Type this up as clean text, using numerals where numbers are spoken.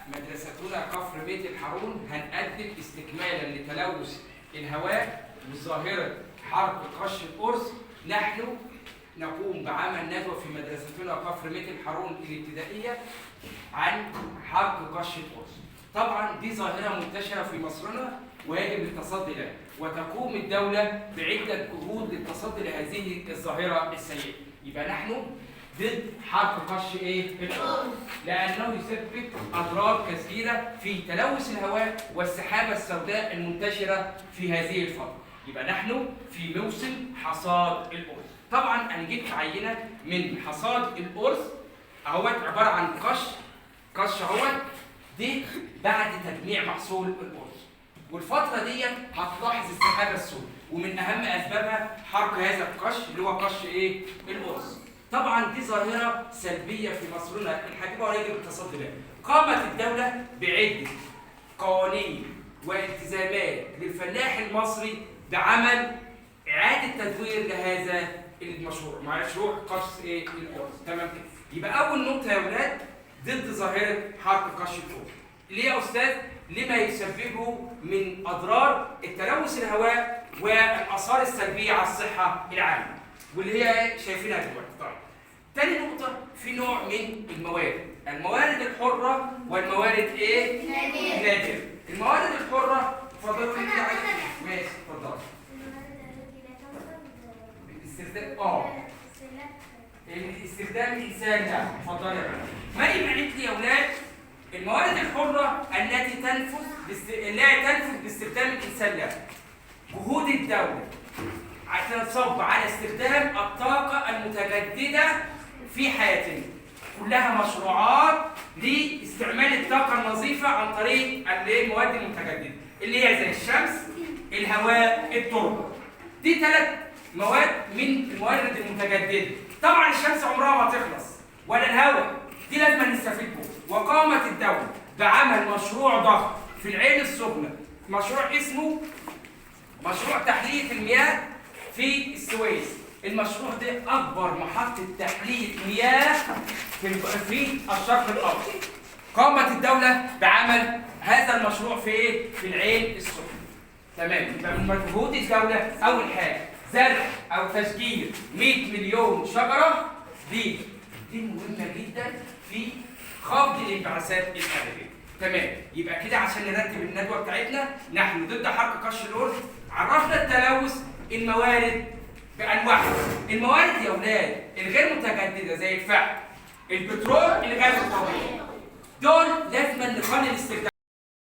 مدرستنا كفر بيت الحارون هنقدم استكمالا لتلوث الهواء وظاهرة حرق قش الأرز. نحن نقوم بعمل ندوة في مدرستنا كفر بيت الحارون الابتدائية عن حرق قش الأرز. طبعا دي ظاهرة منتشرة في مصرنا ويجب التصدي لها، وتقوم الدولة بعدة جهود للتصدي لهذه الظاهرة السيئة. يبقى نحن ضد حرق قش الأرز لأنه يسبب أضرار كثيرة في تلوث الهواء والسحابة السوداء المنتشرة في هذه الفترة. يبقى نحن في موسم حصاد الأرز. طبعا أنا جبت عينة من حصاد الأرز اهوت، عبارة عن قش اهوت، دي بعد تجميع محصول الأرز. والفترة ديت هتلاحظ السحابة السوداء، ومن أهم أسبابها حرق هذا القش اللي هو قش الأرز. طبعا دي ظاهرة سلبية في مصرنا الحديثة ويجب التصدي لها. قامت الدولة بعدة قوانين والتزامات للفلاح المصري بعمل إعادة تدوير لهذا المشروع، مشروع قش الأرز. تمام كده؟ يبقى أول نقطة يا ولاد ضد ظاهرة حرق قش الأرز. ليه يا أستاذ؟ لما يسببه من أضرار التلوث الهواء والآثار السلبية على الصحة العامة، واللي هي شايفينها دلوقتي. طيب. تاني نقطة، في نوع من الموارد الحرة والموارد النادرة. الموارد الحرة اتفضلوا لي كده. ماشي اتفضل. الاستخدام الإنساني ده اتفضل يا ولاد. مريم قالت لي يا ولاد الموارد الحرة التي لا تنفذ باستخدام الإنسان لها. جهود الدولة هتنصب على استخدام الطاقة المتجددة في حياتنا، كلها مشروعات لاستعمال الطاقة النظيفة عن طريق المواد المتجددة اللي هي زي الشمس، الهواء، التربة. دي 3 مواد من الموارد المتجددة. طبعا الشمس عمرها ما تخلص ولا الهواء، دي لازم نستفيد بها. وقامت الدولة بعمل مشروع ضخم في العين السخنة، مشروع اسمه مشروع تحلية المياه في السويس. المشروع ده أكبر محطة تحلية مياه في الشرق الأوسط. قامت الدولة بعمل هذا المشروع في العين السخنة. تمام. يبقى من مجهود الدولة أول حاجة زرع أو تشجير 100 مليون شجرة. دي مهمة جدا في خفض الانبعاثات الحرارية. تمام. يبقى كده عشان نرتب الندوة بتاعتنا، نحن ضد حرق قش الأرز، عرفنا التلوث، الموارد بأنواعها. الموارد يا أولاد الغير متجددة زي الفحم، البترول، الغاز الطبيعي.